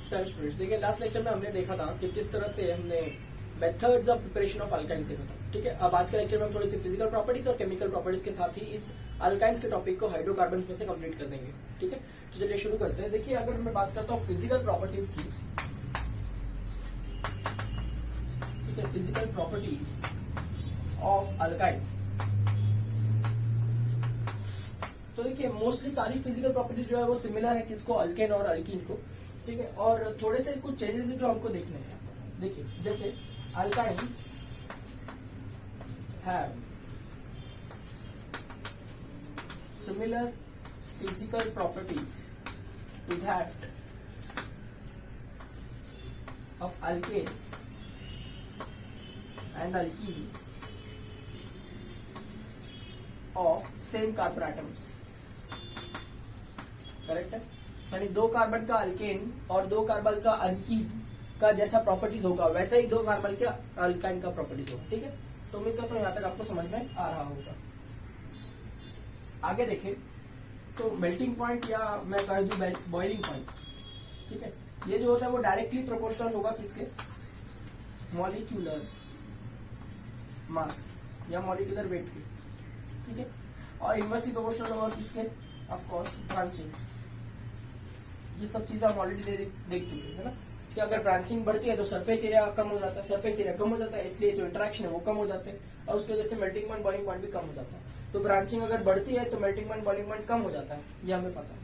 Students, देखिए last lecture में हमने देखा था कि किस तरह से हमने methods of preparation of alkynes देखा था। ठीक है, अब आज के लेक्चर में हम थोड़ी सी फिजिकल प्रॉपर्टीज और केमिकल प्रॉपर्टीज के साथ ही इस अल्काइंस के टॉपिक को हाइड्रोकार्बन में से कंप्लीट कर देंगे। ठीक है, तो चलिए शुरू करते हैं। देखिए, अगर मैं बात करता हूँ फिजिकल प्रॉपर्टीज की, ठीक है, फिजिकल प्रॉपर्टीज ऑफ अल्काइन, तो देखिए मोस्टली सारी फिजिकल प्रॉपर्टीज जो है वो सिमिलर है किसको, अल्केन और अल्कीन को। ठीक है, और थोड़े से कुछ चेंजेस जो हमको देखने हैं। देखिए, जैसे alkyne have similar physical properties to that of alkane and alkene of same carbon atoms. Correct है, यानी दो कार्बन का अल्केन और दो कार्बन का अल्कीन का जैसा प्रॉपर्टीज होगा वैसा ही दो कार्बन का अल्काइन का प्रॉपर्टीज होगा। ठीक है, तो उम्मीद करता हूं यहां तक आपको समझ में आ रहा होगा। आगे देखें तो मेल्टिंग पॉइंट या मैं कह दूं बॉइलिंग पॉइंट, ठीक है, ये जो होता है वो डायरेक्टली प्रोपोर्शनल होगा किसके, मॉलिक्यूलर मास या मॉलिक्यूलर वेट के। ठीक है, और इनवर्सली प्रोपोर्शनल होगा किसके, ऑफ कोर्स ब्रांचिंग। ये सब चीजें हम ऑलरेडी देख चुके हैं ना, कि अगर ब्रांचिंग बढ़ती है तो सरफेस एरिया कम हो जाता है, सरफेस एरिया कम हो जाता है, इसलिए जो इंटरेक्शन है वो कम हो जाते हैं, और उसकी वजह से मेल्टिंग पॉइंट बॉइलिंग पॉइंट भी कम हो जाता है। तो ब्रांचिंग अगर बढ़ती है तो मेल्टिंग पॉइंट बॉइलिंग पॉइंट कम हो जाता है, ये हमें पता है।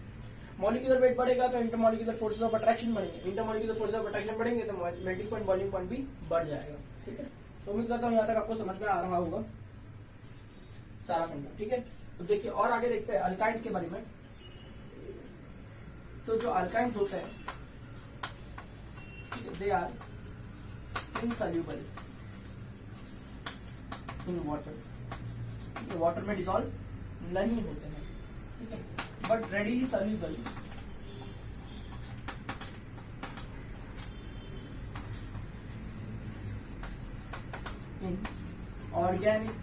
मॉलिक्यूलर वेट बढ़ेगा तो इंटरमॉलिक्यूलर फोर्सेज ऑफ अट्रैक्शन बढ़ेंगे, इंटरमॉलिक्यूलर फोर्सेज ऑफ अट्रैक्शन बढ़ेंगे तो मेल्टिंग पॉइंट बॉइलिंग पॉइंट भी बढ़ जाएगा। ठीक है, तो उम्मीद करता हूँ यहाँ तक आपको समझ में आ रहा होगा सारा फंडा। ठीक है, तो देखिए और आगे देखते हैं अल्काइंस के बारे में। तो जो अल्काइंस होते हैं they are insoluble in water, water में डिसॉल्व नहीं होते हैं। ठीक है, but readily soluble in organic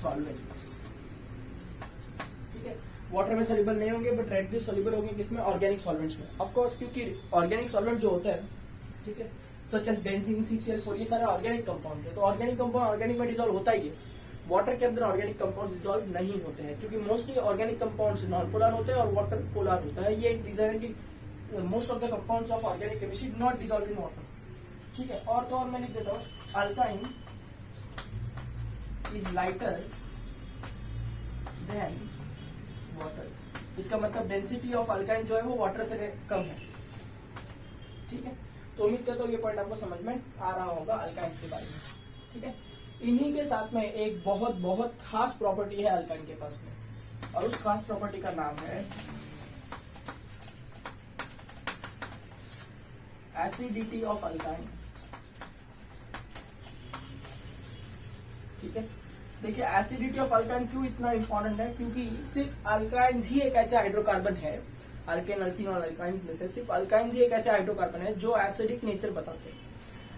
solvents. ठीक है, वाटर में सॉल्युबल नहीं होंगे बट रेडली सॉल्युबल होंगे किसमें, ऑर्गेनिक सॉल्वेंट्स में। ऑफ कोर्स, क्योंकि ऑर्गेनिक सॉल्वेंट जो होता है, ठीक है, सच एज बेंजीन, CCl4, ये सारे ऑर्गेनिक कंपाउंड है। तो ऑर्गेनिक कंपाउंड ऑर्गेनिक में डिसॉल्व होता ही है, वाटर के अंदर ऑर्गेनिक कंपाउंड डिसॉल्व नहीं होते हैं, क्योंकि mostly organic compounds non polar होते हैं और वाटर पोलर होता है। ये एक रीजन है कि most of the compounds of organic chemistry do not dissolve in water. ठीक है, और तो और मैं लिख देता हूँ, alkyne is lighter than water. इसका मतलब डेंसिटी ऑफ अल्काइन जो है वो वाटर से कम है। ठीक है, तो उम्मीद करता हूँ ये पॉइंट आपको समझ में आ रहा होगा अल्काइंस के बारे में। ठीक है, इन्हीं के साथ में एक बहुत बहुत खास प्रॉपर्टी है अल्काइन के पास में, और उस खास प्रॉपर्टी का नाम है एसिडिटी ऑफ अल्काइन। ठीक है, देखिए एसिडिटी ऑफ अल्काइन क्यों इतना इंपॉर्टेंट है, क्योंकि सिर्फ अल्काइंस ही एक ऐसे हाइड्रोकार्बन है, अल्केन अल्कीन और अल्काइंस में से सिर्फ अल्काइंस ही एक ऐसे हाइड्रोकार्बन है जो एसिडिक नेचर बताते हैं।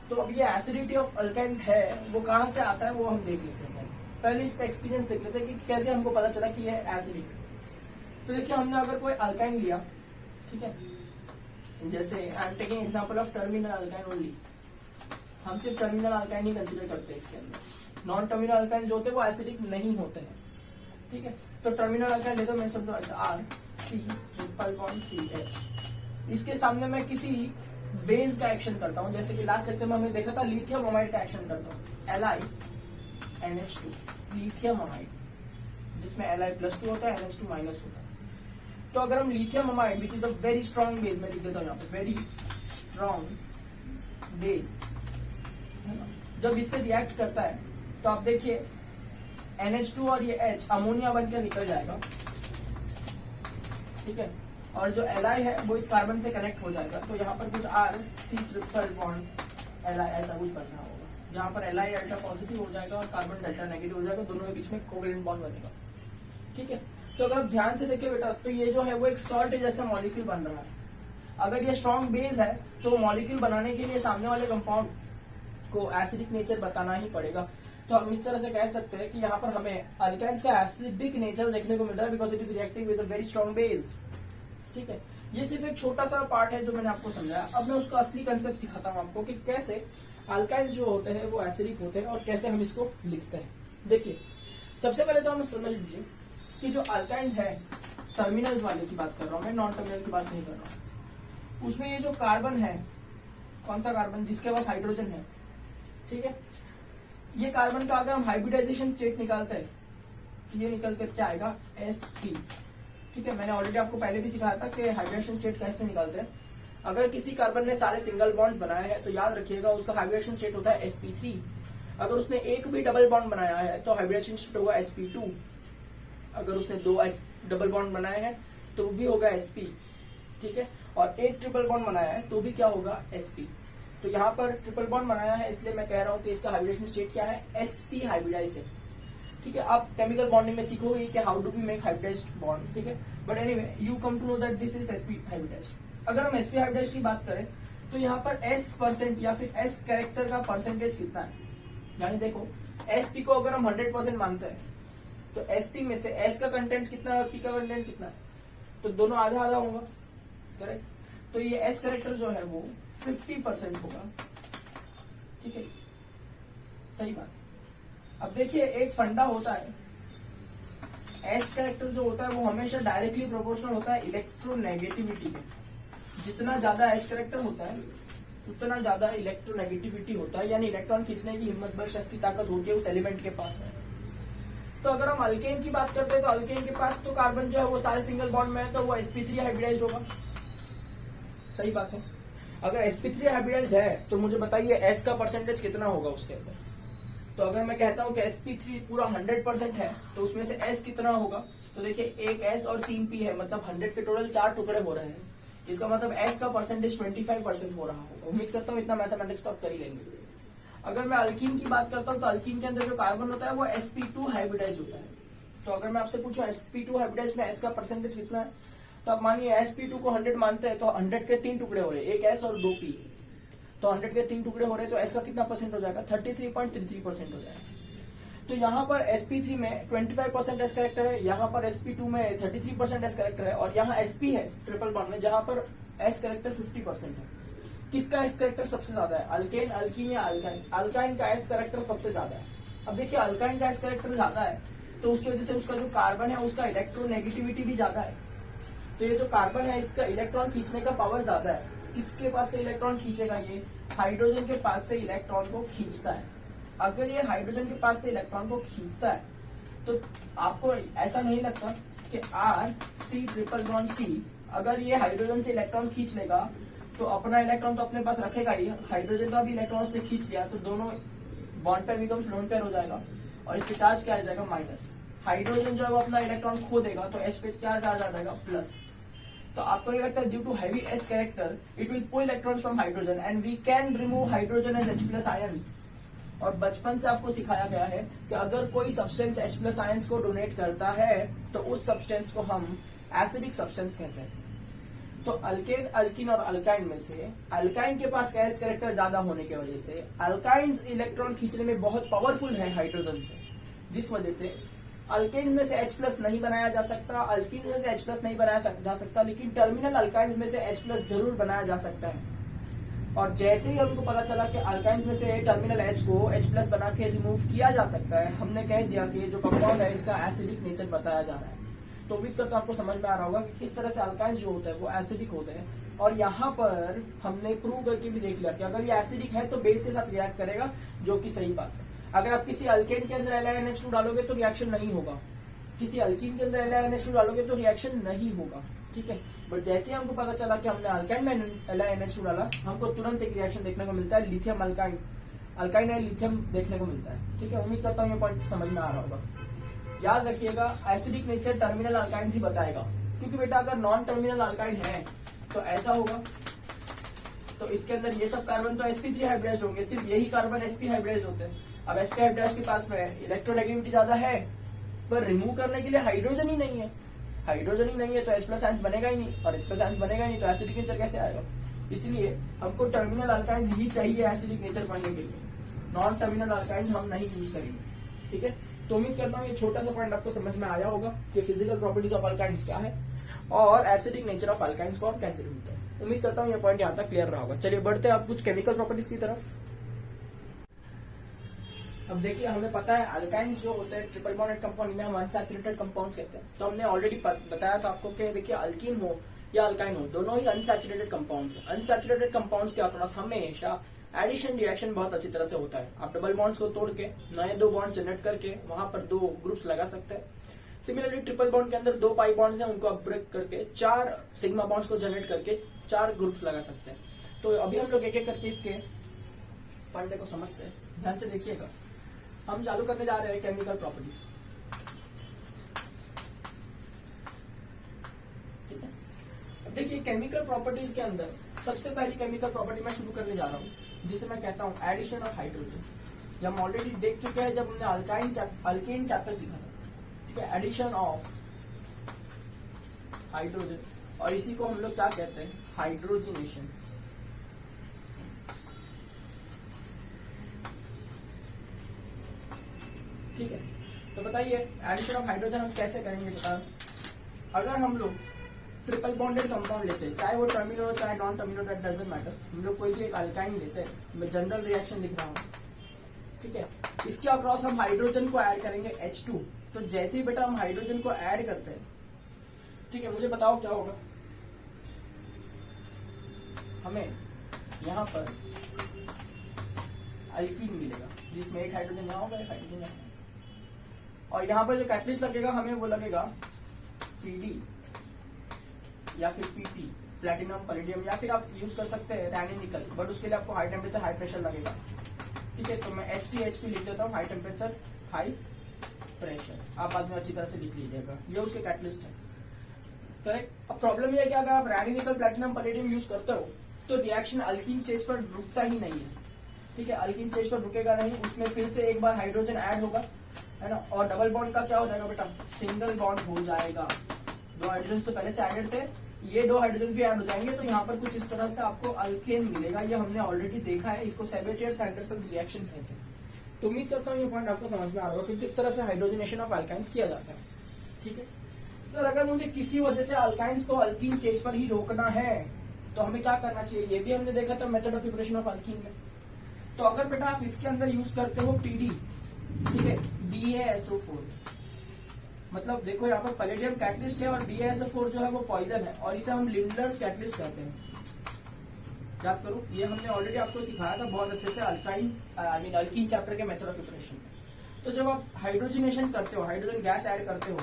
तो अब ये एसिडिटी ऑफ अल्काइंस है वो कहां से आता है वो हम देख लेते हैं। पहले इसका एक्सपीरियंस देख लेते हैं कि कैसे हमको पता चला कि यह एसिडिक है। तो देखिए, हमने अगर कोई अल्काइन लिया, ठीक है, जैसे I am taking example of terminal alkyne only, हम सिर्फ टर्मिनल अल्काइन ही कंसिडर करते हैं इसके अंदर, नॉन टर्मिनल अल्काइन जो होते हैं वो एसिडिक नहीं होते हैं। ठीक है, तो टर्मिनल अल्काइन ले दो, मैं समझो ऐसा RC≡CH। इसके सामने मैं किसी बेस का एक्शन करता हूं, जैसे कि लास्ट लेक्चर में हमने देखा था लिथियम अमाइड का एक्शन करता हूं, LiNH2 लिथियम अमाइड, जिसमें Li+2 होता है, NH2- होता है। तो अगर हम lithium amide which is a very strong base, मैं लिख देता हूं यहाँ पे वेरी स्ट्रॉन्ग बेस, जब इससे रिएक्ट करता है तो आप देखिए NH2 और ये H अमोनिया बनकर निकल जाएगा। ठीक है, और जो Li है वो इस कार्बन से कनेक्ट हो जाएगा, तो यहाँ पर कुछ RC≡Li ऐसा कुछ बनना होगा, जहां पर Li अल्टा पॉजिटिव हो जाएगा और कार्बन डेल्टा नेगेटिव हो जाएगा, दोनों के बीच में कोवेलेंट बॉन्ड बनेगा। ठीक है, तो अगर आप ध्यान से देखिए बेटा, तो ये जो है वो एक सॉल्ट जैसा मॉलिक्यूल बन रहा है। अगर ये स्ट्रॉन्ग बेस है तो मॉलिक्यूल बनाने के लिए सामने वाले कंपाउंड को एसिडिक नेचर बताना ही पड़ेगा। तो हम इस तरह से कह सकते हैं कि यहाँ पर हमें अल्काइंस का एसिडिक नेचर देखने को मिल रहा है because it is reacting with a very strong base. ठीक है, ये सिर्फ एक छोटा सा पार्ट है जो मैंने आपको समझाया। अब मैं उसका असली कंसेप्ट सिखाता हूँ आपको कि कैसे अल्काइंस जो होते हैं वो एसिडिक होते हैं और कैसे हम इसको लिखते हैं। देखिए, सबसे पहले तो हम समझ लीजिए कि जो अल्काइंस है, टर्मिनल्स वाले की बात कर रहा हूँ मैं, नॉन टर्मिनल की बात नहीं कर रहा हूँ। उसमें ये जो कार्बन है, कौन सा कार्बन, जिसके पास हाइड्रोजन है, ठीक है, ये कार्बन का अगर हम हाइब्रिडाइजेशन स्टेट निकालते हैं तो ये निकल कर क्या आएगा, sp। ठीक है, मैंने ऑलरेडी आपको पहले भी सिखाया था कि हाइब्रिडेशन स्टेट कैसे निकालते हैं। अगर किसी कार्बन ने सारे सिंगल बॉन्ड बनाए हैं तो याद रखिएगा उसका हाइब्रिडेशन स्टेट होता है sp3। अगर उसने एक भी डबल बॉन्ड बनाया है तो हाइब्रिडेशन स्टेट होगा sp2। अगर उसने दो डबल बॉन्ड बनाए हैं तो वो भी होगा sp। ठीक है, और एक ट्रिपल बॉन्ड बनाया है तो भी क्या होगा, sp। तो यहाँ पर ट्रिपल बॉन्ड बनाया है इसलिए मैं कह रहा हूँ कि इसका हाइब्रिडेशन स्टेट क्या है, sp हाइब्रिडाइज है। ठीक है, आप केमिकल बॉन्डिंग में सीखोगे कि how do we make hybridised bond. ठीक है, but anyway you come to know that this is sp hybridised. अगर हम sp हाइब्रिडाइज्ड की बात करें तो यहाँ पर s% या फिर s कैरेक्टर का परसेंटेज कितना है, यानी देखो sp को अगर हम 100% मानते हैं तो sp में से s का कंटेंट कितना है और p का कंटेंट कितना है, तो दोनों आधा आधा होगा, करेक्ट। तो ये s कैरेक्टर जो है वो 50% होगा। ठीक है, सही बात। अब देखिए एक फंडा होता है, एस कैरेक्टर जो होता है वो हमेशा डायरेक्टली प्रोपोर्शनल होता है इलेक्ट्रोनेगेटिविटी के। जितना ज्यादा एस कैरेक्टर होता है उतना ज्यादा इलेक्ट्रोनेगेटिविटी होता है, यानी इलेक्ट्रॉन खींचने की हिम्मत, बल, शक्ति, ताकत होती है उस एलिमेंट के पास में। तो अगर हम अल्केन की बात करते हैं तो अल्केन के पास तो कार्बन जो है वो सारे सिंगल बॉन्ड में है तो वो sp3 हाइब्रिडाइज होगा। सही बात है। अगर sp3 हाइब्रिडाइज है तो मुझे बताइए s का परसेंटेज कितना होगा उसके अंदर। तो अगर मैं कहता हूं कि sp3 पूरा 100% है तो उसमें से s कितना होगा, तो देखिए एक s और 3 p है, मतलब 100 के टोटल 4 टुकड़े हो रहे हैं। इसका मतलब s का परसेंटेज 25% हो रहा होगा। उम्मीद करता हूं इतना मैथमेटिक्स तो आप कर ही लेंगे। अगर मैं अल्कीन की बात करता हूं तो अल्कीन के अंदर जो कार्बन होता है वो sp2 हाइब्रिडाइज होता है। तो अगर मैं आपसे पूछूं sp2 हाइब्रिडाइज में s का परसेंटेज कितना है, तो आप मानिए sp2 को 100 मानते हैं तो 100 के 3 टुकड़े हो रहे हैं, एक s और 2 p, तो 100 के 3 टुकड़े हो रहे हैं तो s का कितना परसेंट हो जाएगा, 33.33% हो जाएगा। तो यहाँ पर sp3 में 25% s कैरेक्टर है, यहाँ पर sp2 में 33% s कैरेक्टर है, और यहाँ sp है ट्रिपल बॉन्ड में जहां पर s कैरेक्टर 50% है। किसका s कैरेक्टर सबसे ज्यादा है, अल्केन, अल्कीन या अल्काइन? अल्काइन का s कैरेक्टर सबसे ज्यादा है। अब देखिए अल्काइन का s कैरेक्टर ज्यादा है तो उसकी वजह से उसका जो कार्बन है उसका इलेक्ट्रोनेगेटिविटी भी ज्यादा है। तो ये जो कार्बन है इसका इलेक्ट्रॉन खींचने का पावर ज्यादा है। किसके पास से इलेक्ट्रॉन खींचेगा, ये हाइड्रोजन के पास से इलेक्ट्रॉन को खींचता है। अगर ये हाइड्रोजन के पास से इलेक्ट्रॉन को खींचता है तो आपको ऐसा नहीं लगता कि R(C)(C) अगर ये हाइड्रोजन से इलेक्ट्रॉन खींच लेगा तो अपना इलेक्ट्रॉन तो अपने पास रखेगा ही, हाइड्रोजन का भी इलेक्ट्रॉन उसने खींच लिया तो दोनों bond pair becomes lone pair हो जाएगा और इस पे चार्ज क्या आ जाएगा, माइनस। हाइड्रोजन जो है वो अपना इलेक्ट्रॉन खो देगा तो H पे क्या चार्ज आ जाएगा, प्लस। तो आपको क्या लगता है, due to heavy S character it will pull electrons from hydrogen and we can remove hydrogen as H+ ion. और बचपन से आपको सिखाया गया है कि अगर कोई सब्सटेंस H+ आयंस को डोनेट करता है तो उस सब्सटेंस को हम एसिडिक सब्सटेंस कहते हैं। तो अल्केन, अल्कीन और अल्काइन में से अल्काइन के पास S कैरेक्टर ज्यादा होने की वजह से अल्काइन इलेक्ट्रॉन खींचने में बहुत पावरफुल है हाइड्रोजन से, जिस वजह से अल्केन में से H+ नहीं बनाया जा सकता, अल्कीन में से H+ नहीं बनाया जा सकता, लेकिन टर्मिनल अल्काइन में से H+ जरूर बनाया जा सकता है। और जैसे ही हमको पता चला कि अल्काइन में से टर्मिनल H को H+ बना के रिमूव किया जा सकता है, हमने कह दिया कि जो कंपाउंड है इसका एसिडिक नेचर बताया जा रहा है। तो उम्मीद करता हूं आपको समझ में आ रहा होगा कि किस तरह से अल्काइंस जो होते हैं वो एसिडिक होते हैं। और यहाँ पर हमने प्रूव करके भी देख लिया कि अगर ये एसिडिक है तो बेस के साथ रिएक्ट करेगा, जो कि सही बात है। अगर आप किसी अल्केन के अंदर LiNH2 डालोगे तो रिएक्शन नहीं होगा, किसी अल्कीन के अंदर LiNH2 डालोगे तो रिएक्शन नहीं होगा। ठीक है, बट जैसे ही हमको पता चला कि हमने अल्काइन में LiNH2 डाला, हमको तुरंत एक रिएक्शन देखने को मिलता है, लिथियम अल्काइन, अल्काइन है लिथियम देखने को मिलता है। ठीक है, उम्मीद करता हूँ ये पॉइंट समझ में आ रहा होगा। याद रखिएगा एसिडिक नेचर टर्मिनल अल्काइन ही बताएगा, क्योंकि बेटा अगर नॉन टर्मिनल अल्काइन है तो ऐसा होगा, तो इसके अंदर ये सब कार्बन तो sp3 हाइब्रिडाइज होंगे, सिर्फ यही कार्बन sp हाइब्रिडाइज होते हैं। अब sp हाइब्रिडाइज के पास में इलेक्ट्रोनेगेटिविटी ज्यादा है पर रिमूव करने के लिए हाइड्रोजन ही नहीं है, हाइड्रोजन ही नहीं है तो H+ आयंस बनेगा ही नहीं, और H+ आयंस बनेगा ही नहीं तो एसिडिक नेचर कैसे आएगा। इसलिए हमको टर्मिनल अल्काइंस ही चाहिए एसिडिक नेचर पढ़ने के लिए, नॉन टर्मिनल अल्काइंस हम नहीं यूज करेंगे। ठीक है, तो उम्मीद करता हूँ ये छोटा सा पॉइंट आपको समझ में आया होगा कि फिजिकल प्रॉपर्टीज ऑफ अल्काइंस क्या है। और एसिडिक नेचर ऑफ अल्काइंस को हम कैसे ढूंढते हैं। उम्मीद करता हूँ ये पॉइंट यहाँ तक क्लियर रहा होगा। चलिए बढ़ते हैं अब कुछ केमिकल प्रॉपर्टीज की तरफ। अब देखिए हमें पता है अल्काइंस जो होते हैं ट्रिपल बॉन्डेड कंपाउंड में हम अनसैचुरेटेड कंपाउंड्स कहते हैं। तो हमने ऑलरेडी बताया था आपको कि देखिए अल्कीन हो या अल्काइन हो दोनों ही अनसैचुरेटेड कंपाउंड्स हैं। अनसैचुरेटेड कंपाउंड्स के अक्रॉस हमेशा एडिशन रिएक्शन बहुत अच्छी तरह से होता है। आप डबल बॉन्ड्स को तोड़ के नए 2 बॉन्ड जनरेट करके वहां पर 2 ग्रुप्स लगा सकते हैं। सिमिलरली ट्रिपल बॉन्ड के अंदर 2 पाई बॉन्ड्स हैं, उनको आप ब्रेक करके 4 सिग्मा बॉन्ड्स को जनरेट करके 4 ग्रुप्स लगा सकते हैं। तो अभी हम लोग एक एक करके इसके फंडे को समझते हैं। ध्यान से देखिएगा, हम चालू करने जा रहे हैं केमिकल प्रॉपर्टीज। ठीक है, अब देखिए केमिकल प्रॉपर्टीज के अंदर सबसे पहली केमिकल प्रॉपर्टी मैं शुरू करने जा रहा हूं, जिसे मैं कहता हूं एडिशन ऑफ हाइड्रोजन। ये हम ऑलरेडी देख चुके हैं जब हमने अल्केन चैप्टर सीखा था। ठीक है, एडिशन ऑफ हाइड्रोजन, और इसी को हम लोग क्या कहते हैं, हाइड्रोजिनेशन। ठीक है, तो बताइए एडिशन ऑफ हाइड्रोजन हम कैसे करेंगे बता। अगर हम लोग ट्रिपल बॉन्डेड कंपाउंड लेते हैं, चाहे वो टर्मिनल हो चाहे non terminal, that doesn't matter, हम लोग कोई भी एक अल्काइन लेते हैं, मैं जनरल रिएक्शन लिख रहा हूं। ठीक है, इसके अक्रॉस हम हाइड्रोजन को ऐड करेंगे H2। तो जैसे ही बेटा हम हाइड्रोजन को ऐड करते हैं, ठीक है, मुझे बताओ क्या होगा। हमें यहां पर अल्कीन मिलेगा जिसमें एक हाइड्रोजन यहां होगा, एक हाइड्रोजन यहां, और यहां पर जो कैटलिस्ट लगेगा हमें वो लगेगा PD या फिर PT, प्लेटिनम पैलेडियम, या फिर आप यूज कर सकते हैं रैनी निकल, बट उसके लिए आपको हाई टेम्परेचर हाई प्रेशर लगेगा। ठीक है, तो मैं HTHP लिख देता हूँ, हाई टेम्परेचर हाई प्रेशर, आप बाद में अच्छी तरह से लिख लीजिएगा, ये उसके कैटलिस्ट है। करेक्ट। अब प्रॉब्लम यह है कि अगर आप रैनी निकल प्लेटिनम पैलेडियम यूज करते हो तो रिएक्शन अल्कीन स्टेज पर रुकता ही नहीं है। ठीक है, अल्कीन स्टेज पर रुकेगा नहीं, उसमें फिर से एक बार हाइड्रोजन ऐड होगा, है ना, और डबल बॉन्ड का क्या हो जाएगा बेटा, सिंगल बॉन्ड हो जाएगा। 2 हाइड्रोजन तो पहले से एडेड थे, ये 2 हाइड्रोजन भी ऐड हो जाएंगे, तो यहाँ पर कुछ इस तरह से आपको अल्केन मिलेगा। ये हमने ऑलरेडी देखा है, इसको सेबेटियर-सैंडरसन रिएक्शन कहते हैं। तो उम्मीद करता हूँ ये पॉइंट आपको समझ में आ रहा होगा कि किस तरह से हाइड्रोजनेशन ऑफ अल्काइंस किया जाता है। ठीक है सर, अगर मुझे किसी वजह से अल्काइंस को अल्कीन स्टेज पर ही रोकना है तो हमें क्या करना चाहिए, ये भी हमने देखा था method of preparation of alkyne में। तो अगर बेटा आप इसके अंदर यूज करते हो PD, ठीक है, BaSO4, मतलब देखो यहाँ पर पैलेडियम कैटलिस्ट है और BaSO4 जो है वो पॉइजन है, और इसे हम लिंडलर्स कैटलिस्ट कहते हैं। याद करो, ये हमने ऑलरेडी आपको सिखाया था बहुत अच्छे से अल्कीन चैप्टर के मेथड ऑफ प्रिपरेशन में। तो जब आप हाइड्रोजनेशन करते हो, हाइड्रोजन गैस ऐड करते हो,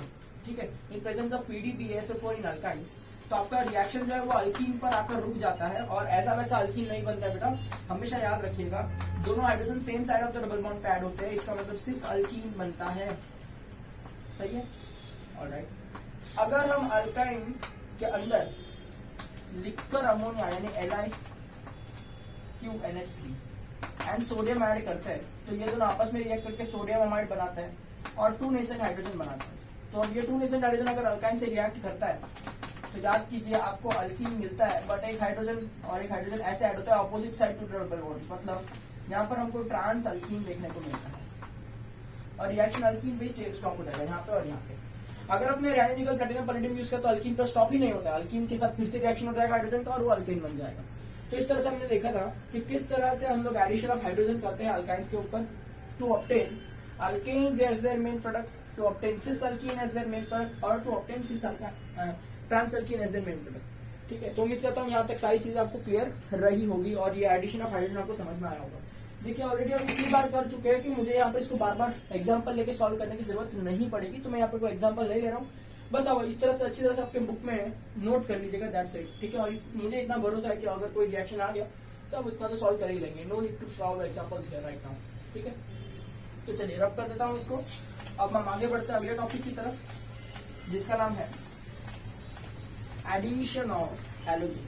ठीक है, in presence of PD BaSO4 in alkynes, तो आपका रिएक्शन जो है वो अल्कीन पर आकर रुक जाता है, और ऐसा वैसा अल्कीन नहीं बनता है बेटा। हमेशा याद रखिएगा, दोनों hydrogen same side of the double bond पे ऐड होते हैं, इसका मतलब सिस अल्कीन बनता है। सही है, ऑलराइट। अगर हम अल्काइन के अंदर लिखकर अमोनिया यानी LiQ NH3 and sodium add करते हैं, तो ये दोनों आपस में रिएक्ट करके सोडियम अमाइड बनाता है और 2 नेसेंट हाइड्रोजन बनाता है। तो अब ये 2 नेसेंट हाइड्रोजन अगर अल्काइन से रिएक्ट करता है तो याद कीजिए आपको अल्कीन मिलता है, बट एक हाइड्रोजन और एक हाइड्रोजन ऐसे ऐड होता है opposite side to double bond, मतलब यहाँ पर हमको ट्रांस अल्कीन देखने को मिलता है, और रिएक्शन अल्कीन भी स्टॉप हो जाएगा यहाँ पे और यहाँ पे। अगर अपने रैनी निकल प्लेटिनम पैलेडियम यूज किया तो अल्कीन पर स्टॉप ही नहीं होता है, अल्कीन के साथ फिर से रिएक्शन हो जाएगा हाइड्रोजन का और वो अल्कीन बन जाएगा। तो इस तरह से हमने देखा था कि किस तरह से हम लोग एडिशन ऑफ हाइड्रोजन करते हैं अल्काइंस के ऊपर to obtain alkenes as their main product, to obtain cis alkene as their main product, और to obtain cis trans alkene as their main product. ठीक है, तो उम्मीद करता हूँ यहाँ तक सारी चीजें आपको क्लियर रही होगी और ये एडिशन ऑफ हाइड्रोजन आपको समझ में आया होगा। देखिए ऑलरेडी हम इतनी बार कर चुके हैं कि मुझे यहाँ पर इसको बार बार एग्जाम्पल लेके सॉल्व करने की जरूरत नहीं पड़ेगी, तो मैं यहाँ पर कोई एग्जाम्पल नहीं ले रहा हूँ, बस अब इस तरह से अच्छी तरह से आपके बुक में नोट कर लीजिएगा, दैट्स इट। ठीक है, और मुझे इतना भरोसा है कि अगर कोई रिएक्शन आ गया तो अब इतना तो सॉल्व कर ही लेंगे, no need to solve examples here right now. ठीक है, तो चलिए रब कर देता हूँ इसको। अब हम आगे बढ़ते हैं अगले टॉपिक की तरफ, जिसका नाम है एडिशन ऑफ हैलोजन।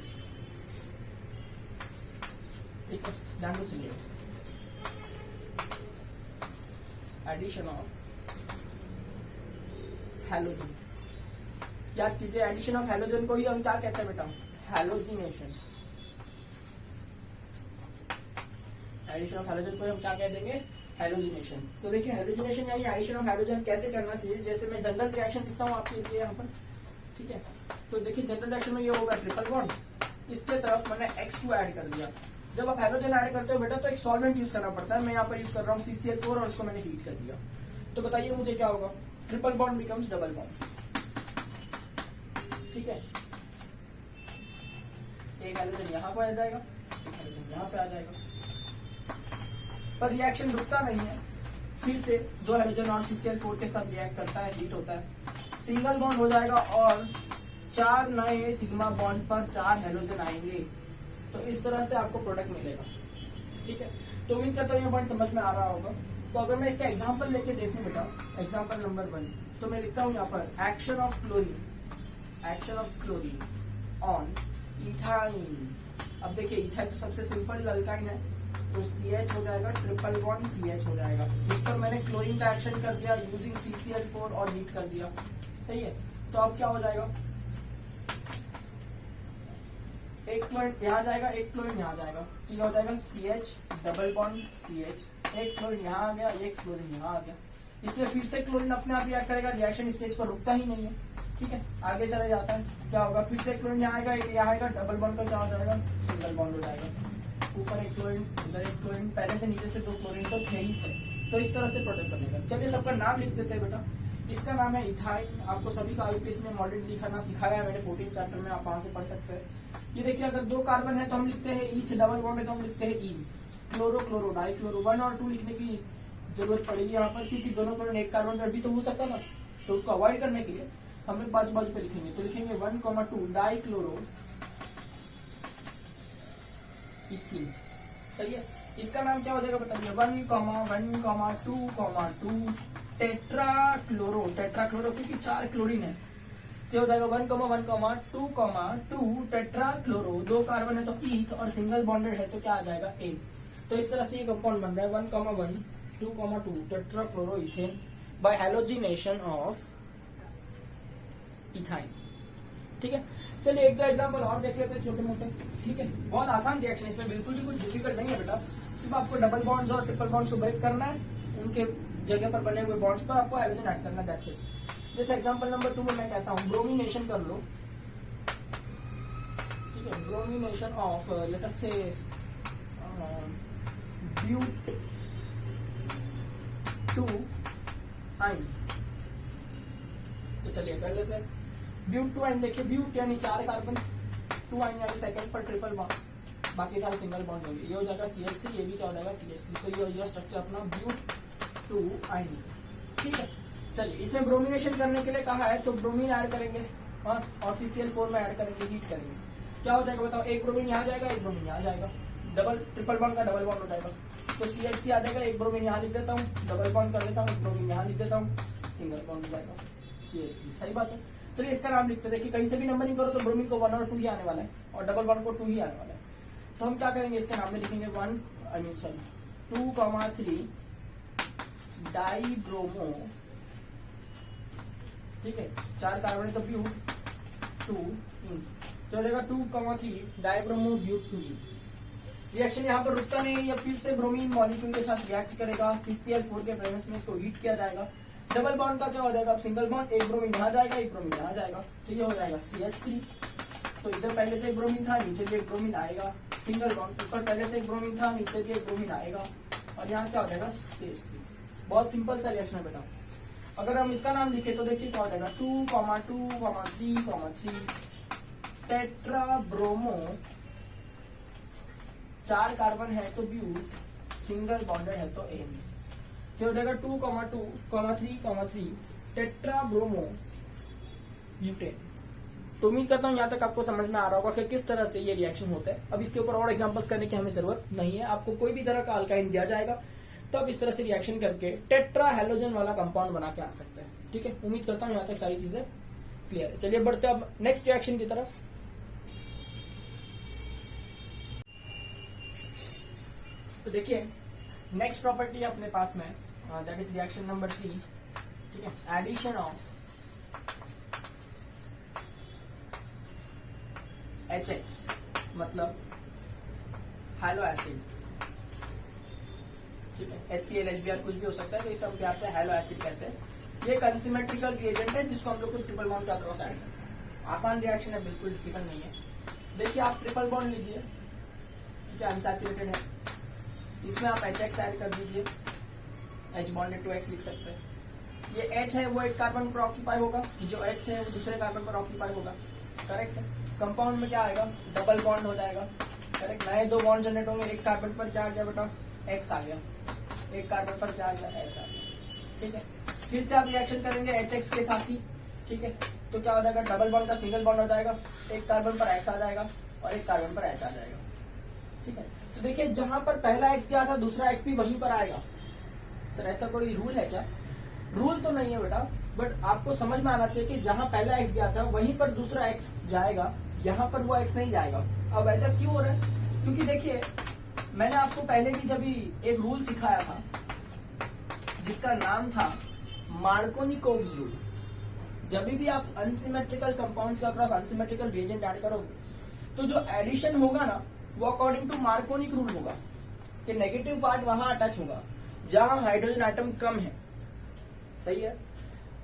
ठीक है, ध्यान से सुनिए, एडिशन ऑफ हैलोजन। याद कीजिए, एडिशन ऑफ हैलोजन को ही हम क्या कहते हैं बेटा, हैलोजिनेशन। एडिशन ऑफ हैलोजन को हम क्या कह देंगे, हैलोजिनेशन। तो देखिए हैलोजिनेशन यानी एडिशन ऑफ हैलोजन कैसे करना चाहिए, जैसे मैं जनरल रिएक्शन लिखता हूँ आपके लिए यहाँ पर। ठीक है, तो देखिए जनरल रिएक्शन में ये होगा ट्रिपल बॉन्ड, इसके तरफ मैंने X2 ऐड कर दिया। जब आप हाइड्रोजन ऐड करते हो बेटा तो एक सॉल्वेंट यूज करना पड़ता है, मैं यहाँ पर यूज कर रहा हूँ CCl4 और इसको मैंने हीट कर दिया। तो बताइए मुझे क्या होगा, triple bond becomes double bond. ठीक है, एक हाइड्रोजन यहाँ पर आ जाएगा, एक हाइड्रोजन यहाँ पे आ जाएगा, पर रिएक्शन रुकता नहीं है, फिर से दो हाइड्रोजन और CCl4 के साथ रिएक्ट करता है, हीट होता है, सिंगल बॉन्ड हो जाएगा और 4 नए सिग्मा बॉन्ड पर 4 हाइड्रोजन आएंगे। तो इस तरह से आपको प्रोडक्ट मिलेगा। ठीक है, तो उम्मीद करता हूँ ये पॉइंट समझ में आ रहा होगा। तो अगर मैं इसका एग्जांपल लेके देखूं बेटा, एग्जांपल नंबर 1, तो मैं लिखता हूँ यहाँ पर action of chlorine on ethyne. अब देखिए इथाइन तो सबसे सिंपल अल्काइन है, तो CH हो जाएगा, ट्रिपल बॉन्ड CH हो जाएगा। इस पर मैंने क्लोरीन का एक्शन कर दिया यूजिंग CCl4 और हीट कर दिया। सही है, तो अब क्या हो जाएगा, एक क्लोरीन यहाँ जाएगा, एक क्लोरीन यहाँ जाएगा, तो ये हो जाएगा CH डबल बॉन्ड CH, एक क्लोरीन यहाँ आ गया, एक क्लोरीन यहाँ आ गया। इसमें फिर से क्लोरीन अपने आप रिएक्ट करेगा, रिएक्शन स्टेज पर रुकता ही नहीं है। ठीक है, आगे चले जाता है, क्या होगा, फिर से क्लोरीन यहाँ आएगा, यहाँ आएगा, डबल बॉन्ड का क्या हो जाएगा, सिंगल बॉन्ड हो जाएगा। ऊपर एक क्लोरीन, उधर एक क्लोरीन, पहले से नीचे से 2 क्लोरीन तो थे ही थे। तो इस तरह से प्रोडक्ट बनेगा। चलिए सबका नाम लिख देते हैं बेटा। इसका नाम है इथाइन। आपको सभी का IUPAC ने मॉडल लिखना सिखाया है मैंने 14 चैप्टर में, आप वहां से पढ़ सकते हैं। ये देखिए अगर 2 कार्बन है तो हम लिखते हैं ईथ, डबल बॉन्ड है तो हम लिखते हैं ईन। क्लोरो क्लोरो डाई क्लोरो 1 और 2 लिखने की जरूरत पड़ेगी यहाँ पर, क्योंकि दोनों क्लोरीन एक कार्बन पर भी तो हो सकता है ना, तो उसको अवॉइड करने के लिए हम लोग बाजू बाजू पे लिखेंगे। तो लिखेंगे 1,2 डाई क्लोरो इथीन। सही है, इसका नाम क्या हो जाएगा बताइए, 1,1,2,2 टेट्रा क्लोरो क्योंकि 4 क्लोरीन है, तो हो जाएगा 1,1,2,2 टेट्रा क्लोरो। 2 कार्बन है तो ईथ और सिंगल बॉन्डेड है तो क्या आ जाएगा ए। तो इस तरह से ये कंपाउंड बन रहा है 1,1,2,2 tetra chloro ethane by halogenation of ethyne. ठीक है, चलिए एक दो एग्जाम्पल और देख लेते हैं छोटे मोटे। ठीक है, बहुत आसान रिएक्शन, इसमें बिल्कुल भी कुछ डिफिकल्ट नहीं है बेटा, सिर्फ आपको डबल बॉन्ड्स और ट्रिपल बॉन्ड्स को ब्रेक करना है, उनके जगह पर बने हुए बॉन्ड्स पर आपको हाइड्रोजन ऐड करना है, दैट्स इट। जैसे एग्जांपल नंबर 2 में मैं कहता हूं ब्रोमिनेशन कर लो। ठीक है, ब्रोमिनेशन ऑफ लेट अस से ब्यूट-2-आइन। तो चलिए कर लेते हैं ब्यूट-2-आइन। देखिए ब्यूट यानी 4 कार्बन, 2-आइन यानी सेकंड पर ट्रिपल बॉन्ड, बाकी सारे सिंगल बॉन्ड होंगे। ये हो जाएगा CH3, ये भी क्या हो जाएगा CH3। तो ये स्ट्रक्चर अपना ब्यूट-2-आइन। ठीक है, चलिए इसमें ब्रोमिनेशन करने के लिए कहा है तो ब्रोमीन ऐड करेंगे और CCl4 में ऐड करेंगे, हीट करेंगे। क्या हो जाएगा बताओ, एक ब्रोमीन यहाँ जाएगा, एक ब्रोमीन यहाँ जाएगा, डबल ट्रिपल बॉन्ड का डबल बॉन्ड हो जाएगा। तो CH3 आ जाएगा, एक ब्रोमीन यहाँ लिख देता हूँ, डबल बॉन्ड कर देता हूँ, एक ब्रोमीन यहाँ लिख देता हूँ, सिंगल बॉन्ड हो जाएगा CH3। सही बात है। चलिए इसका नाम लिखते हैं। देखिए कहीं से भी नंबरिंग करो तो ब्रोमीन को 1 और 2 ही आने वाला है और डबल बॉन्ड को 2 ही आने वाला है। तो हम क्या करेंगे, इसके नाम में लिखेंगे 2,3 डाई ब्रोमो। ठीक है, 4 कार्बन है तो ब्यूट 2 इन, तो हो जाएगा 2,3 डाइब्रोमो ब्यूट 2 इन। रिएक्शन यहाँ पर रुकता नहीं है, या फिर से ब्रोमीन मॉलिक्यूल के साथ रिएक्ट करेगा, CCl4 के प्रेजेंस में इसको हीट किया जाएगा। डबल बॉन्ड का क्या हो जाएगा, सिंगल बॉन्ड, एक ब्रोमीन यहाँ जाएगा, एक ब्रोमीन यहाँ जाएगा, तो ये हो जाएगा CH3। तो इधर पहले से एक ब्रोमीन था, नीचे भी एक ब्रोमीन आएगा, सिंगल बॉन्ड, ऊपर पहले से एक ब्रोमीन था, नीचे भी एक ब्रोमीन आएगा, और यहाँ क्या हो जाएगा CH3। बहुत सिंपल सा रिएक्शन है बेटा। अगर हम इसका नाम लिखे तो देखिए क्या हो जाएगा, 2,2,3,3 टेट्रा ब्रोमो, 4 कार्बन है तो ब्यूट, सिंगल बॉन्डेड है तो एन। क्या हो जाएगा 2,2,3,3 टेट्रा ब्रोमो ब्यूटेन। तो उम्मीद करता हूँ यहाँ तक आपको समझ में आ रहा होगा कि किस तरह से ये रिएक्शन होता है। अब इसके ऊपर और एग्जांपल्स करने की हमें जरूरत नहीं है। आपको कोई भी तरह का अल्काइन दिया जाएगा तो आप इस तरह से रिएक्शन करके टेट्रा हैलोजन वाला कंपाउंड बना के आ सकते हैं। ठीक है, उम्मीद करता हूँ यहाँ तक सारी चीजें क्लियर है। चलिए बढ़ते अब नेक्स्ट रिएक्शन की तरफ। तो देखिए नेक्स्ट प्रॉपर्टी अपने पास में, दैट इज रिएक्शन नंबर 3। ठीक है, एडिशन ऑफ HX मतलब हैलो एसिड। ठीक है, HCl HBr कुछ भी हो सकता है, तो इसे हम प्यार से हैलो एसिड कहते हैं। ये कंसिमेट्रिकल रिएजेंट है जिसको हम लोग को ट्रिपल बॉन्ड का क्रॉस ऐड करना है। आसान रिएक्शन है, बिल्कुल डिफिकल्ट नहीं है। देखिए आप ट्रिपल बॉन्ड लीजिए, ठीक है, अनसैचुरेटेड है, इसमें आप HX ऐड कर दीजिए, H बॉन्डेड टू X लिख सकते हैं। ये H है वो एक कार्बन पर ऑक्यूपाई होगा, जो X है वो दूसरे कार्बन पर ऑक्यूपाई होगा, करेक्ट है। कंपाउंड में क्या आएगा, डबल बॉन्ड हो जाएगा, करेक्ट। नए 2 बॉन्ड जनरेट होंगे, एक कार्बन पर क्या आ गया बेटा, X आ गया, एक कार्बन पर क्या आ गया, H आ गया, ठीक है। फिर से आप रिएक्शन करेंगे HX के साथ ही, ठीक है, तो क्या हो जाएगा, डबल बॉन्ड का सिंगल बॉन्ड हो जाएगा, एक कार्बन पर X आ जाएगा और एक कार्बन पर H आ जाएगा, ठीक है। तो देखिए जहां पर पहला X गया था दूसरा X भी वहीं पर आएगा। सर ऐसा कोई रूल है क्या? रूल तो नहीं है बेटा, बट आपको समझ में आना चाहिए कि जहां पहला X गया था वहीं पर दूसरा X जाएगा, यहाँ पर वो X नहीं जाएगा। अब ऐसा क्यों हो रहा है? क्योंकि देखिए मैंने आपको पहले भी जब एक रूल सिखाया था जिसका नाम था मार्कोनिकोव्स रूल। जब भी आप अनसिमेट्रिकल कंपाउंड्स के अक्रॉस अनसिमेट्रिकल रिएजेंट ऐड करोगे तो जो एडिशन होगा ना वो अकॉर्डिंग टू मार्कोनिक रूल होगा कि नेगेटिव पार्ट वहां अटैच होगा जहां हाइड्रोजन एटम कम है, सही है।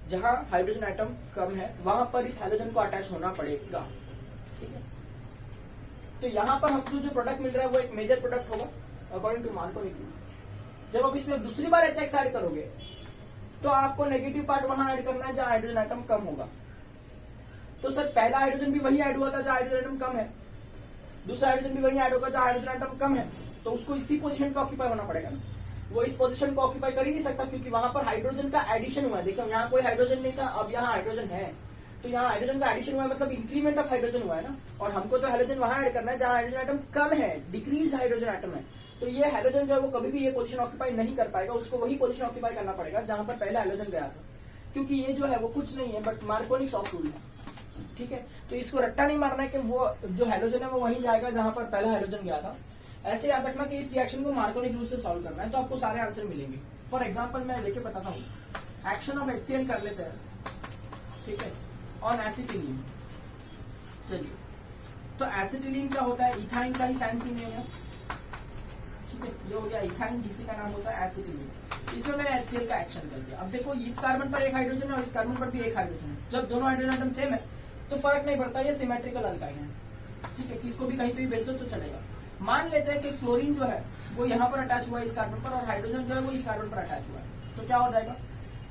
जहां हाइड्रोजन एटम कम है वहां पर इस हाइड्रोजन को अटैच होना पड़ेगा, ठीक है। तो यहाँ पर हमको जो प्रोडक्ट मिल रहा है वो एक मेजर प्रोडक्ट होगा अकॉर्डिंग टू मार्कोनिक रूल। जब आप इसमें दूसरी बार HX ऐड करोगे तो आपको नेगेटिव पार्ट वहां ऐड करना है जहां हाइड्रोजन एटम कम होगा। तो सर पहला हाइड्रोजन भी वही ऐड हुआ था जहां हाइड्रोजन एटम कम है, दूसरा हाइड्रोजन भी वही ऐड होगा जहां हाइड्रोजन एटम कम है, तो उसको इसी पोजीशन पे ऑक्यूपाई होना पड़ेगा ना। वो इस पोजीशन को ऑक्यूपाई कर ही नहीं सकता क्योंकि वहां पर हाइड्रोजन का एडिशन हुआ है। देखो यहाँ कोई हाइड्रोजन नहीं था, अब यहाँ हाइड्रोजन है, तो यहाँ हाइड्रोजन का एडिशन हुआ है, मतलब इंक्रीमेंट ऑफ हाइड्रोजन हुआ है ना। और हमको तो हाइड्रोजन वहां ऐड करना है जहां हाइड्रोजन एटम कम है, डिक्रीज हाइड्रोजन एटम है। तो ये हाइड्रोजन जो है वो कभी भी ये पोजीशन ऑक्यूपाई नहीं कर पाएगा, उसको वही पोजीशन ऑक्यूपाई करना पड़ेगा जहां पर पहले हाइड्रोजन गया था। क्योंकि ये जो है वो कुछ नहीं है बट मार्कोनिक ऑफ रूल है, ठीक है। तो इसको रट्टा नहीं मारना है कि वो जो हाइड्रोजन है वो वहीं जाएगा जहां पर पहला हाइड्रोजन गया था। ऐसे याद रखना कि इस रिएक्शन को मार्कोनिक रूल से सॉल्व करना है तो आपको सारे आंसर मिलेंगे। फॉर एग्जांपल मैं लेके बताता हूँ, एक्शन ऑफ HCl कर लेते हैं, ठीक है, ऑन एसिटिलीन। चलिए, तो एसिटिलीन क्या होता है, इथाइन का ही फैंसी नेम है, ठीक है। ये हो गया इथाइन, जिसी का नाम होता है एसिटिलीन। इसमें मैंने HCl का एक्शन कर दिया। अब देखो इस कार्बन पर एक हाइड्रोजन है और इस कार्बन पर भी एक हाइड्रोजन है। जब दोनों हाइड्रोजन एटम सेम है तो फर्क नहीं पड़ता, ये सिमेट्रिकल अल्काइन है, ठीक है। किसको भी कहीं पे भी भेज दो तो चलेगा। मान लेते हैं कि क्लोरीन जो है वो यहाँ पर अटैच हुआ है इस कार्बन पर और हाइड्रोजन जो है वो इस कार्बन पर अटैच हुआ है, तो क्या हो जाएगा,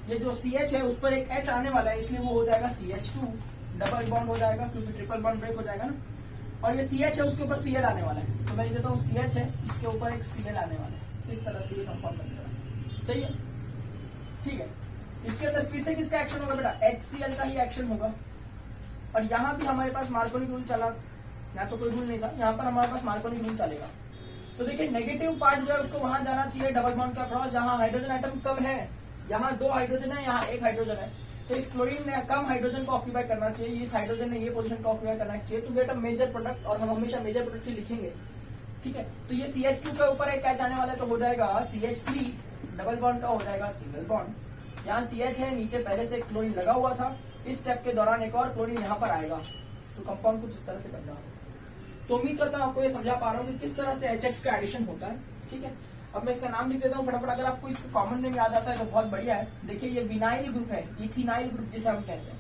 ये जो CH है उस पर एक H आने वाला है, इसलिए वो हो जाएगा CH2, डबल बॉन्ड हो जाएगा क्योंकि ट्रिपल बॉन्ड ब्रेक हो जाएगा ना। और ये CH है उसके ऊपर Cl आने वाला है, तो मैं देता हूँ CH है, इसके ऊपर एक Cl आने वाला है, इस तरह से ये कंपाउंड बन जाएगा, सही है, ठीक है। इसके अंदर फिर से किसका एक्शन होगा बेटा, HCl का ही एक्शन होगा। और यहाँ भी हमारे पास मार्कोनिक रूल चला, यहाँ तो कोई रूल नहीं था, यहाँ पर हमारे पास मार्कोनिक रूल चलेगा। तो देखिए नेगेटिव पार्ट जो है उसको वहां जाना चाहिए डबल बॉन्ड के अक्रॉस जहां हाइड्रोजन एटम कम है। यहाँ 2 हाइड्रोजन है, यहाँ 1 हाइड्रोजन है, तो इस क्लोरीन ने कम हाइड्रोजन को ऑक्यूपाई करना चाहिए, इस हाइड्रोजन ने ये पोजीशन को ऑक्यूपाई करना चाहिए to get a major product. और हम हमेशा मेजर प्रोडक्ट ही लिखेंगे, ठीक है। तो ये CH2 के ऊपर एक कैच आने वाला है तो हो जाएगा CH3, डबल बॉन्ड का हो जाएगा सिंगल बॉन्ड। यहाँ CH है, नीचे पहले से क्लोरीन लगा हुआ था, इस स्टेप के दौरान एक और क्लोरीन यहाँ पर आएगा, तो कंपाउंड कुछ इस तरह से बन जाएगा। तो उम्मीद करता हूँ आपको ये समझा पा रहा हूँ कि किस तरह से HX का एडिशन होता है, ठीक है। अब मैं इसका नाम लिख देता हूँ फटाफट, अगर आपको इसका कॉमन नेम याद आता है तो बहुत बढ़िया है। देखिए ये विनाइल ग्रुप है, इथिनाइल ग्रुप जिसे हम कहते हैं,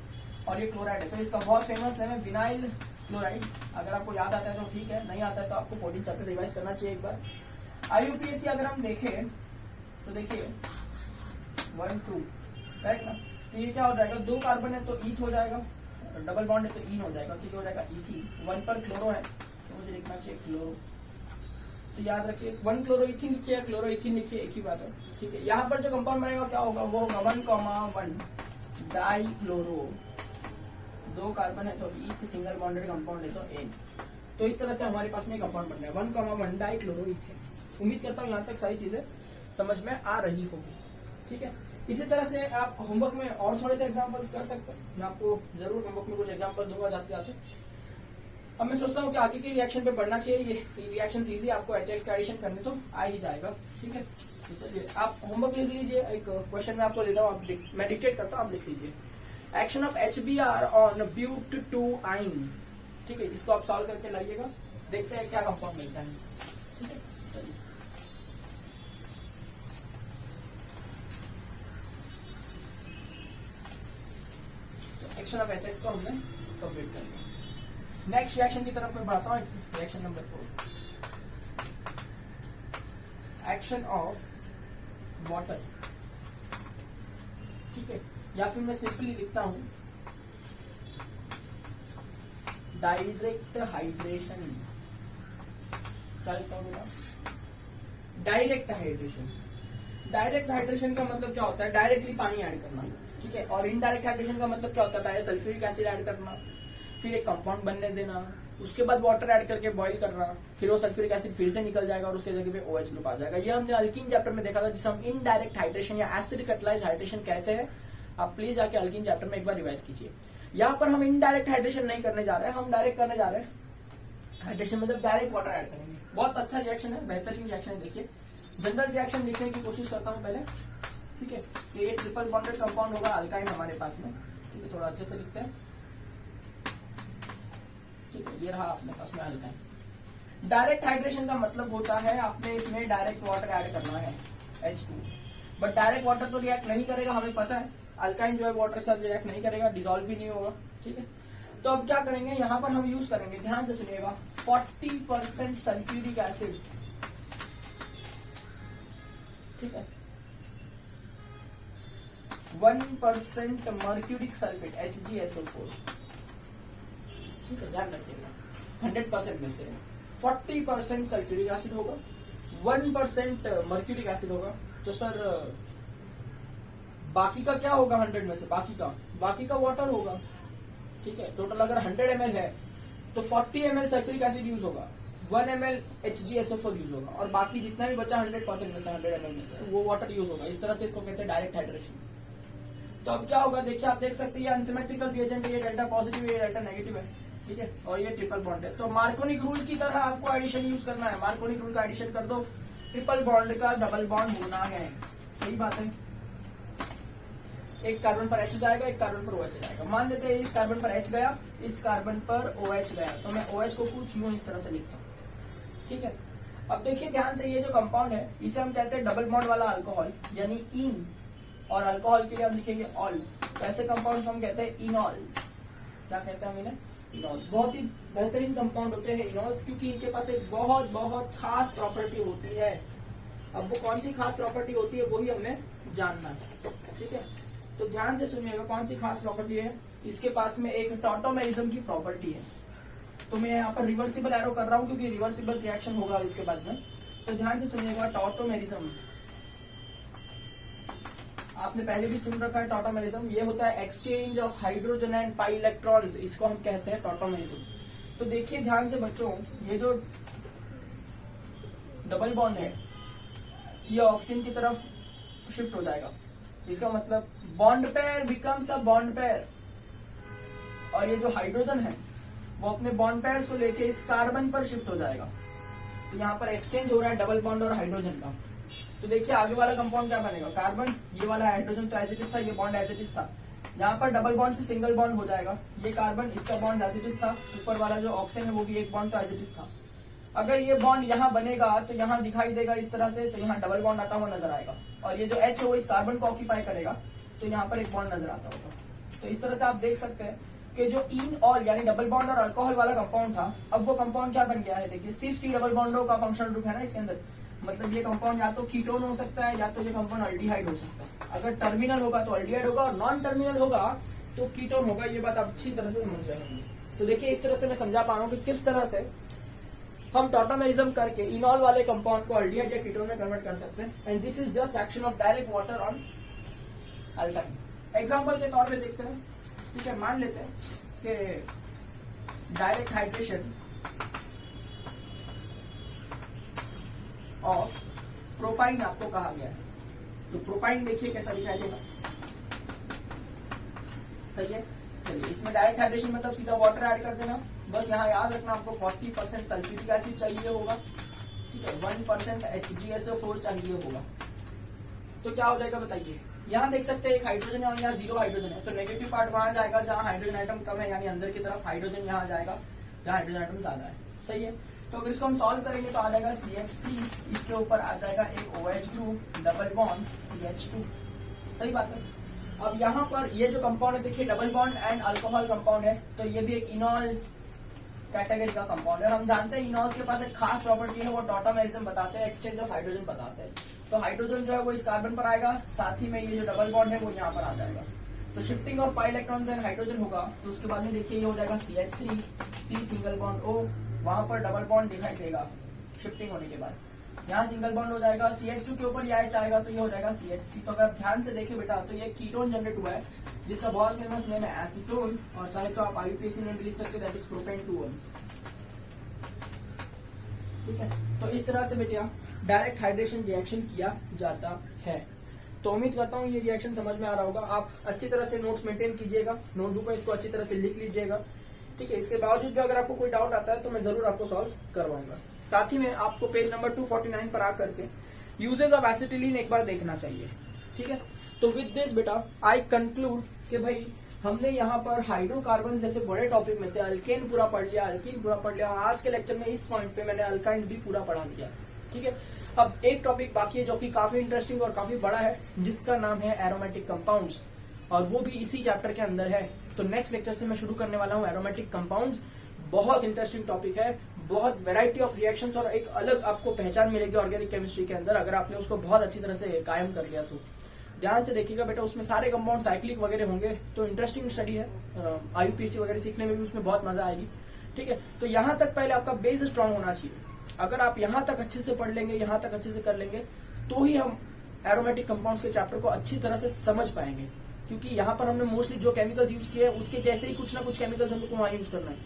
और ये क्लोराइड है, तो इसका बहुत फेमस नेम है विनाइल क्लोराइड। अगर आपको याद आता है तो ठीक है, नहीं आता है तो आपको 14 चैप्टर रिवाइज करना चाहिए एक बार। IUPAC अगर हम देखें तो देखिए 1 2 राइट ना, तो ये क्या हो जाएगा, 2 कार्बन है तो ईथ हो जाएगा, डबल बॉन्ड है तो ईन हो जाएगा, तो ये हो जाएगा इथीन। 1 पर क्लोरो है तो मुझे लिखना चाहिए क्लोरो, तो याद रखिए 1 क्लोरो इथीन लिखिए, क्लोरो इथीन लिखिए, एक ही बात है, ठीक है। यहाँ पर जो कंपाउंड बनेगा क्या होगा, वो होगा 1,1 डाई क्लोरो, 2 कार्बन है तो ईथ, सिंगल बॉन्डेड कंपाउंड है तो एन। तो इस तरह से हमारे पास में कंपाउंड बन रहा है 1,1 डाई क्लोरो इथेन। उम्मीद करता हूँ यहाँ तक सारी चीजें समझ में आ रही होगी, ठीक है। इसी तरह से आप होमवर्क में और थोड़े से एग्जांपल्स कर सकते हैं, मैं आपको जरूर होमवर्क में कुछ एग्जांपल दूंगा जाते जाते। अब मैं सोचता हूँ कि आगे के रिएक्शन पे बढ़ना चाहिए, ये रिएक्शन इजी आपको HX का एडिशन करने तो आ ही जाएगा, ठीक है। तो चलिए आप होमवर्क लिख लीजिए, एक क्वेश्चन में आपको ले रहा हूँ, मैं डिक्टेट करता हूँ, आप लिख लीजिए। एक्शन ऑफ HBr ऑन ब्यूट-2-आइन, ठीक है, इसको आप सॉल्व करके लाइएगा, देखते हैं क्या कंपाउंड मिलता है, ठीक है। चलिए एक्शन ऑफ HX को हमने कंप्लीट करेंगे। नेक्स्ट रिएक्शन की तरफ मैं बढ़ता हूँ, reaction number 4, action of water. ठीक है, या फिर मैं सिंपली लिखता हूं डायरेक्ट हाइड्रेशन। क्या लिखता हूं? Direct hydration. डायरेक्ट हाइड्रेशन का मतलब क्या होता है? डायरेक्टली पानी ऐड करना। ठीक है, और इनडायरेक्ट हाइड्रेशन का मतलब क्या होता है? पहले सल्फ्यूरिक एसिड ऐड करना, फिर एक कंपाउंड बनने देना, उसके बाद वाटर ऐड करके बॉईल करना, फिर वो सल्फ्यूरिक एसिड फिर से निकल जाएगा और उसके जगह पे OH ग्रुप आ जाएगा। ये हमने अल्कीन चैप्टर में देखा था, जिसे हम इनडायरेक्ट हाइड्रेशन या एसिड कैटलाइज्ड हाइड्रेशन कहते हैं। आप प्लीज जाके अल्कीन चैप्टर में एक बार रिवाइज कीजिए। यहाँ पर हम इनडायरेक्ट हाइड्रेशन नहीं करने जा रहे हैं, हम डायरेक्ट करने जा रहे हैं हाइड्रेशन, मतलब डायरेक्ट वाटर ऐड करेंगे। बहुत अच्छा रिएक्शन है, बेहतरीन रिएक्शन है। देखिए, जनरल रिएक्शन लिखने की कोशिश करता हूँ पहले। ठीक है, ये ट्रिपल बॉन्डेड कंपाउंड होगा अल्काइन हमारे पास में। ठीक है, थोड़ा अच्छे से लिखते हैं। ठीक है, ये रहा अपने पास में अल्काइन। डायरेक्ट हाइड्रेशन का मतलब होता है आपने इसमें डायरेक्ट वाटर ऐड करना है H2, बट डायरेक्ट वाटर तो रिएक्ट नहीं करेगा, हमें पता है। अल्काइन जो है वाटर से रिएक्ट नहीं करेगा, डिसॉल्व भी नहीं होगा। ठीक है, तो अब क्या करेंगे, यहां पर हम यूज करेंगे, ध्यान से सुनिएगा, 40% सल्फ्यूरिक एसिड। ठीक है, 1% मर्क्यूरिक सल्फेट HgSO4। ठीक है, ध्यान रखिएगा, 100% में से 40% सल्फ्यूरिक एसिड होगा, 1% मर्क्यूरिक एसिड होगा। तो सर बाकी का क्या होगा? 100 में से बाकी का वाटर होगा। ठीक है, टोटल अगर 100 ml है तो 40 ml सल्फ्यूरिक एसिड यूज होगा, 1 ml HgSO4 यूज होगा, और बाकी जितना भी बचा 100% में से 100 ml में से वो वाटर यूज होगा। इस तरह से इसको कहते हैं डायरेक्ट हाइड्रेशन। तो अब क्या होगा, देखिए आप देख सकते हैं ये अनसिमेट्रिकल रिएजेंट है, ये डेल्टा पॉजिटिव है, ये डेल्टा नेगेटिव है। ठीक है, और ये ट्रिपल बॉन्ड है। तो मार्कोनिक रूल की तरह आपको एडिशन यूज करना है। मार्कोनिक रूल का एडिशन कर दो, ट्रिपल बॉन्ड का डबल बॉन्ड होना है। सही बात है, एक कार्बन पर H जाएगा, एक कार्बन पर OH जाएगा। मान लेते हैं इस कार्बन पर H गया, इस कार्बन पर OH गया, तो मैं OH को कुछ यूं इस तरह से लिखता हूं। ठीक है, अब देखिए ध्यान से, ये जो कंपाउंड है इसे हम कहते हैं डबल बॉन्ड वाला अल्कोहल, यानी इन, और अल्कोहल के लिए हम लिखेंगे ऑल। तो ऐसे कंपाउंड को हम कहते हैं इनॉल्स। क्या कहते हैं हम इन्हें? इनॉल्स। बहुत ही बेहतरीन कंपाउंड होते हैं इनॉल्स, क्योंकि इनके पास एक बहुत बहुत खास प्रॉपर्टी होती है। अब वो कौन सी खास प्रॉपर्टी होती है वो ही हमें जानना है। ठीक है, तो ध्यान से सुनिएगा, कौन सी खास प्रॉपर्टी है? इसके पास में एक टॉटोमेरिज्म की प्रॉपर्टी है। तो मैं यहाँ पर रिवर्सिबल एरो कर रहा हूँ क्योंकि रिवर्सिबल रिएक्शन होगा इसके बाद में। तो ध्यान से सुनिएगा, टॉटोमेरिज्म आपने पहले भी सुन रखा है। टॉटोमेरिज्म ये होता है exchange of hydrogen and pi electrons, इसको हम कहते हैं टॉटोमेरिज्म। तो देखिए ध्यान से बच्चों, ये जो डबल बॉन्ड है ये ऑक्सीजन की तरफ शिफ्ट हो जाएगा। इसका मतलब bond pair becomes a bond pair, और ये जो हाइड्रोजन है वो अपने बॉन्ड पेयर्स को लेके इस कार्बन पर शिफ्ट हो जाएगा। तो यहाँ पर एक्सचेंज हो रहा है डबल बॉन्ड और हाइड्रोजन का। तो देखिए आगे वाला कंपाउंड क्या बनेगा, कार्बन, ये वाला हाइड्रोजन तो एज इट इज था, ये बॉन्ड एज इट इज था। यहाँ पर डबल बॉन्ड से सिंगल बॉन्ड हो जाएगा, ये कार्बन, इसका बॉन्ड एज इट इज था, ऊपर वाला जो ऑक्सीजन है वो भी एक बॉन्ड तो एज इट इज था। अगर ये बॉन्ड यहाँ बनेगा तो यहाँ दिखाई देगा इस तरह से, तो यहाँ डबल बॉन्ड आता हुआ नजर आएगा, और ये जो H है वो इस कार्बन को ऑक्यूपाई करेगा, तो यहाँ पर एक बॉन्ड नजर आता होगा। तो इस तरह से आप देख सकते हैं कि जो इन ऑल यानी डबल बॉन्ड और अल्कोहल वाला कंपाउंड था, अब वो कंपाउंड क्या बन गया है? देखिए सिर्फ सी डबल बॉन्डों का फंक्शनल ग्रुप है ना इसके अंदर, मतलब ये कंपाउंड या तो कीटोन हो सकता है या तो ये कंपाउंड अल्डिहाइड हो सकता है। अगर टर्मिनल होगा तो अल्डिहाइड होगा, और नॉन टर्मिनल होगा तो कीटोन होगा। ये बात आप अच्छी तरह से समझ रहे हैं। तो देखिए इस तरह से मैं समझा पा रहा हूँ कि किस तरह से हम टॉटोमेरिज्म करके इनॉल वाले कंपाउंड को अल्डिहाइड या कीटोन में कन्वर्ट कर सकते हैं। And this is just action of direct water on alkyne. Example के तौर पे देखते हैं। ठीक है, मान लेते हैं कि डायरेक्ट हाइड्रेशन ऑफ प्रोपाइन आपको कहा गया है। तो प्रोपाइन देखिए कैसा दिखाई देगा, सही है। चलिए, इसमें डायरेक्ट हाइड्रेशन मतलब सीधा वाटर ऐड कर देना। बस यहाँ याद रखना आपको 40% सल्फ्यूरिक एसिड चाहिए होगा। ठीक है, 1% HgSO4 चाहिए होगा। तो क्या हो जाएगा बताइए, यहाँ देख सकते हैं एक हाइड्रोजन है और यहाँ 0 हाइड्रोजन है, तो नेगेटिव पार्ट वहां जाएगा जहाँ हाइड्रोजन आइटम कम है, यानी अंदर की तरफ हाइड्रोजन यहाँ जाएगा जहाँ हाइड्रोजन आइटम ज्यादा है। सही है, तो अगर इसको हम सॉल्व करेंगे तो आ जाएगा CH3, इसके ऊपर आ जाएगा एक OH group, double bond CH2। सही बात है। अब यहाँ पर ये जो कंपाउंड है देखिए double bond and alcohol compound है, तो ये भी एक इनॉल कैटेगरी का कंपाउंड है। हम जानते हैं इनॉल के पास एक खास प्रॉपर्टी है, वो टॉटामेरिज्म बताते हैं, एक्सचेंज ऑफ हाइड्रोजन बताते हैं। तो हाइड्रोजन जो है वो इस कार्बन पर आएगा, साथ ही में ये जो डबल बॉन्ड है वो यहाँ पर आ जाएगा। तो shifting of pi electrons and hydrogen होगा, तो उसके बाद में देखिए ये हो जाएगा CH3, C single bond O, वहां पर डबल बॉन्ड दिखाई देगा शिफ्टिंग होने के बाद, यहाँ सिंगल बॉन्ड हो जाएगा, CH2 के ऊपर ये H आएगा तो ये हो जाएगा CH3। तो अगर आप ध्यान से देखें बेटा तो ये कीटोन जनरेट हुआ है जिसका बहुत फेमस नेम है एसीटोन, और चाहे तो आप IUPAC नेम भी लिख सकते हैं, दैट इज प्रोपेन 2-1। ठीक है, तो इस तरह से बेटा डायरेक्ट हाइड्रेशन रिएक्शन किया जाता है। तो उम्मीद करता हूँ ये रिएक्शन समझ में आ रहा होगा। आप अच्छी तरह से नोट्स मेंटेन कीजिएगा, नोटबुक में इसको अच्छी तरह से लिख लीजिएगा। ठीक है, इसके बावजूद भी अगर आपको कोई डाउट आता है तो मैं जरूर आपको सॉल्व करवाऊंगा। साथ ही में आपको पेज नंबर 249 पर आकर के यूजेज ऑफ एसिटिलीन एक बार देखना चाहिए। ठीक है, तो विद दिस बेटा आई कंक्लूड कि भाई हमने यहाँ पर हाइड्रोकार्बन जैसे बड़े टॉपिक में से अल्केन पूरा पढ़ लिया, अल्कीन पूरा पढ़ लिया, और आज के लेक्चर में इस पॉइंट पे मैंने अल्काइंस भी पूरा पढ़ा दिया। ठीक है, अब एक टॉपिक बाकी है जो कि काफी इंटरेस्टिंग और काफी बड़ा है, जिसका नाम है एरोमेटिक कंपाउंड्स, और वो भी इसी चैप्टर के अंदर है। तो नेक्स्ट लेक्चर से मैं शुरू करने वाला हूँ एरोमेटिक कंपाउंड्स। बहुत इंटरेस्टिंग टॉपिक है, बहुत वैरायटी ऑफ रिएक्शंस और एक अलग आपको पहचान मिलेगी ऑर्गेनिक केमिस्ट्री के अंदर, अगर आपने उसको बहुत अच्छी तरह से कायम कर लिया तो। ध्यान से देखिएगा बेटा, उसमें सारे कंपाउंड साइक्लिक वगैरह होंगे, तो इंटरेस्टिंग स्टडी है। IUPAC वगैरह सीखने में भी उसमें बहुत मजा आएगी। ठीक है, तो यहाँ तक पहले आपका बेस स्ट्रांग होना चाहिए। अगर आप यहाँ तक अच्छे से पढ़ लेंगे, यहाँ तक अच्छे से कर लेंगे, तो ही हम एरोमेटिक कंपाउंड्स के चैप्टर को अच्छी तरह से समझ पाएंगे। क्योंकि यहाँ पर हमने मोस्टली जो केमिकल्स यूज किए हैं उसके जैसे ही कुछ ना कुछ केमिकल्स हमको वहां यूज करना है,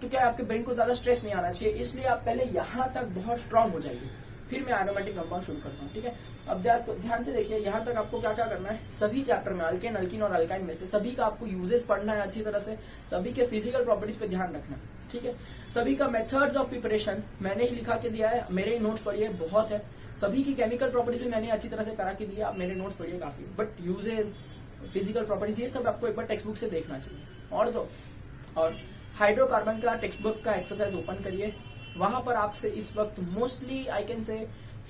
तो क्या आपके ब्रेन को ज्यादा स्ट्रेस नहीं आना चाहिए। इसलिए आप पहले यहाँ तक बहुत स्ट्रांग हो जाइए, फिर मैं एरोमेटिक कंपाउंड शुरू करता हूँ। ठीक है, अब ध्यान से देखिए यहाँ तक आपको क्या क्या करना है। सभी चैप्टर में अल्केन, अल्कीन और अल्काइन में से सभी का आपको यूजेस पढ़ना है अच्छी तरह से, सभी के फिजिकल प्रॉपर्टीज पे ध्यान रखना है। ठीक है, सभी का मेथड्स ऑफ प्रिपरेशन मैंने ही लिखा के दिया है, मेरे ही नोट्स पढ़िए, बहुत है। सभी की केमिकल प्रॉपर्टीज भी मैंने अच्छी तरह से करा के दिया, आप मेरे नोट्स पढ़िए काफी, बट यूजेस, फिजिकल प्रॉपर्टीज ये सब आपको एक बार टेक्स्ट बुक से देखना चाहिए। और हाइड्रोकार्बन का टेक्स्ट बुक का एक्सरसाइज ओपन करिए, वहां पर आपसे इस वक्त मोस्टली आई कैन से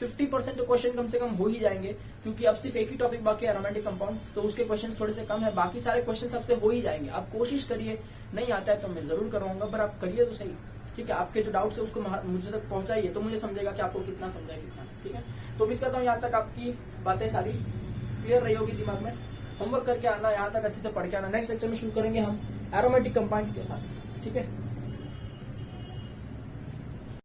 50% तो क्वेश्चन कम से कम हो ही जाएंगे, क्योंकि अब सिर्फ एक ही टॉपिक बाकी है एरोमेटिक कंपाउंड, तो उसके क्वेश्चन थोड़े से कम है, बाकी सारे क्वेश्चन आपसे हो ही जाएंगे। आप कोशिश करिए, नहीं आता है तो मैं जरूर करवाऊंगा, पर आप करिए तो सही। ठीक है, आपके जो डाउट्स है उसको मुझे तक पहुंचाइए, तो मुझे समझेगा कि आपको कितना समझा कितना। ठीक है, तो उम्मीद करता हूँ यहाँ तक आपकी बातें सारी क्लियर रही होगी दिमाग में। होमवर्क करके आना, यहाँ तक अच्छे से पढ़ के आना। नेक्स्ट लेक्चर में शुरू करेंगे हम एरोमेटिक कंपाउंड्स के साथ। ठीक है।